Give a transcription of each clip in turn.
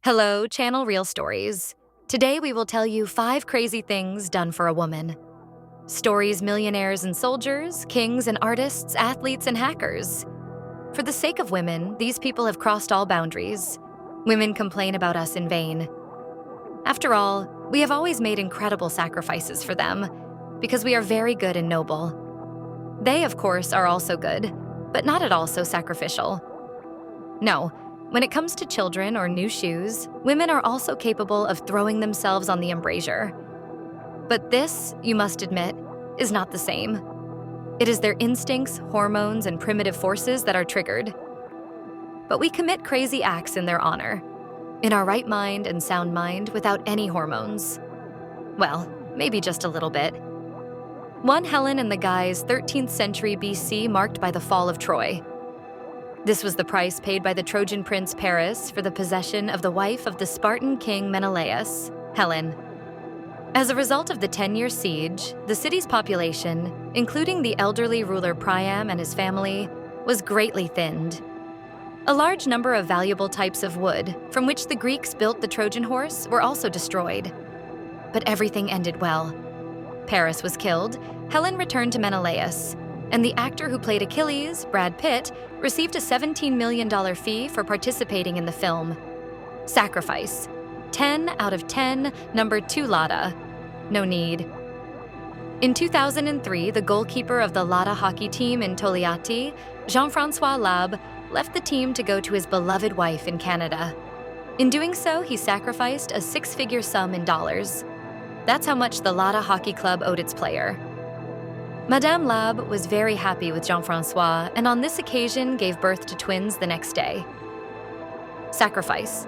Hello, Channel Real Stories. Today we will tell you 5 crazy things done for a woman. Stories millionaires and soldiers, kings and artists, athletes and hackers. For the sake of women, these people have crossed all boundaries. Women complain about us in vain. After all, we have always made incredible sacrifices for them because we are very good and noble. They, of course, are also good, but not at all so sacrificial. No. When it comes to children or new shoes, women are also capable of throwing themselves on the embrasure. But this, you must admit, is not the same. It is their instincts, hormones, and primitive forces that are triggered. But we commit crazy acts in their honor, in our right mind and sound mind without any hormones. Well, maybe just a little bit. One Helen and the Guys, 13th century BC, marked by the fall of Troy. This was the price paid by the Trojan prince Paris for the possession of the wife of the Spartan king Menelaus, Helen. As a result of the 10-year siege, the city's population, including the elderly ruler Priam and his family, was greatly thinned. A large number of valuable types of wood, from which the Greeks built the Trojan horse, were also destroyed. But everything ended well. Paris was killed, Helen returned to Menelaus, and the actor who played Achilles, Brad Pitt, received a $17 million fee for participating in the film. Sacrifice. 10 out of 10, number 2 Lada. No need. In 2003, the goalkeeper of the Lada hockey team in Togliatti, Jean-François Lab, left the team to go to his beloved wife in Canada. In doing so, he sacrificed a 6-figure sum in dollars. That's how much the Lada Hockey Club owed its player. Madame Lab was very happy with Jean-François, and on this occasion gave birth to twins the next day. Sacrifice.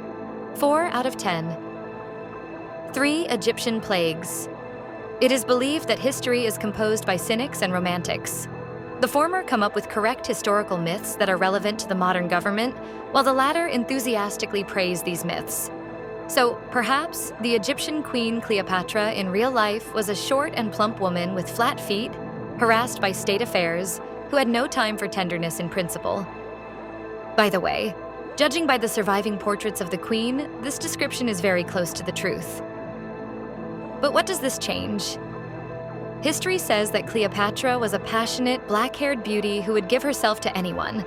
4 out of 10. 3 Egyptian plagues. It is believed that history is composed by cynics and romantics. The former come up with correct historical myths that are relevant to the modern government, while the latter enthusiastically praise these myths. So, perhaps, the Egyptian queen Cleopatra in real life was a short and plump woman with flat feet, harassed by state affairs, who had no time for tenderness in principle. By the way, judging by the surviving portraits of the queen, this description is very close to the truth. But what does this change? History says that Cleopatra was a passionate, black-haired beauty who would give herself to anyone,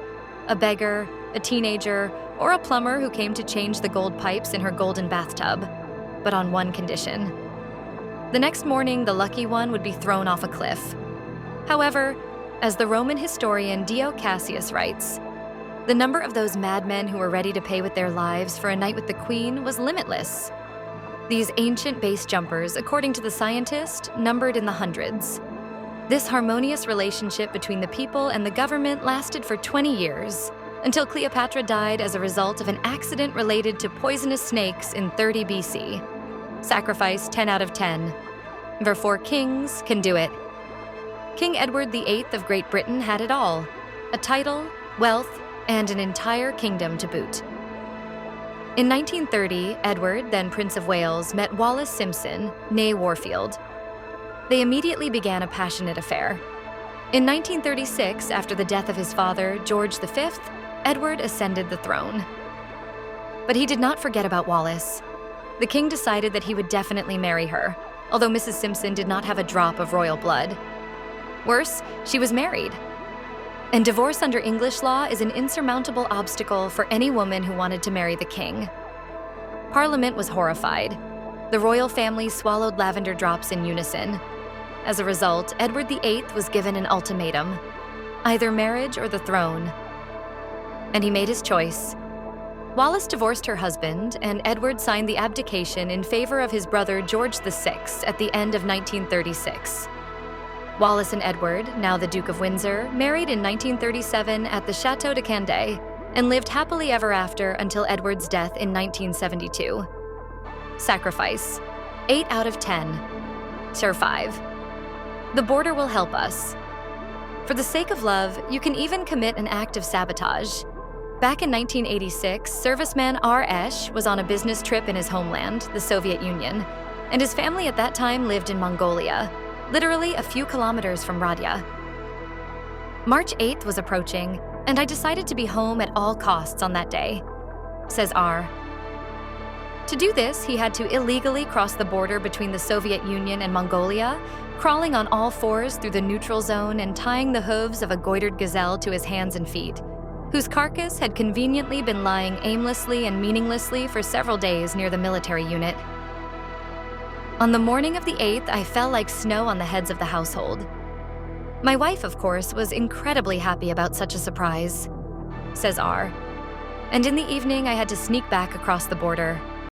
a beggar, a teenager, or a plumber who came to change the gold pipes in her golden bathtub, but on one condition. The next morning, the lucky one would be thrown off a cliff. However, as the Roman historian Dio Cassius writes, the number of those madmen who were ready to pay with their lives for a night with the queen was limitless. These ancient base jumpers, according to the scientist, numbered in the hundreds. This harmonious relationship between the people and the government lasted for 20 years, until Cleopatra died as a result of an accident related to poisonous snakes in 30 BC. Sacrifice 10 out of 10. Therefore, kings can do it. King Edward VIII of Great Britain had it all: a title, wealth, and an entire kingdom to boot. In 1930, Edward, then Prince of Wales, met Wallis Simpson, née Warfield. They immediately began a passionate affair. In 1936, after the death of his father, George V, Edward ascended the throne. But he did not forget about Wallis. The king decided that he would definitely marry her, although Mrs. Simpson did not have a drop of royal blood. Worse, she was married. And divorce under English law is an insurmountable obstacle for any woman who wanted to marry the king. Parliament was horrified. The royal family swallowed lavender drops in unison. As a result, Edward VIII was given an ultimatum: either marriage or the throne. And he made his choice. Wallis divorced her husband, and Edward signed the abdication in favor of his brother George VI at the end of 1936. Wallis and Edward, now the Duke of Windsor, married in 1937 at the Château de Candé and lived happily ever after until Edward's death in 1972. Sacrifice. 8 out of 10. Sure 5. The border will help us. For the sake of love, you can even commit an act of sabotage. Back in 1986, serviceman R. Esch was on a business trip in his homeland, the Soviet Union, and his family at that time lived in Mongolia, literally a few kilometers from Radia. March 8th was approaching, and I decided to be home at all costs on that day, says R. To do this, he had to illegally cross the border between the Soviet Union and Mongolia, crawling on all fours through the neutral zone and tying the hooves of a goitered gazelle to his hands and feet, whose carcass had conveniently been lying aimlessly and meaninglessly for several days near the military unit. On the morning of the 8th, I fell like snow on the heads of the household. My wife, of course, was incredibly happy about such a surprise, says R. And in the evening, I had to sneak back across the border.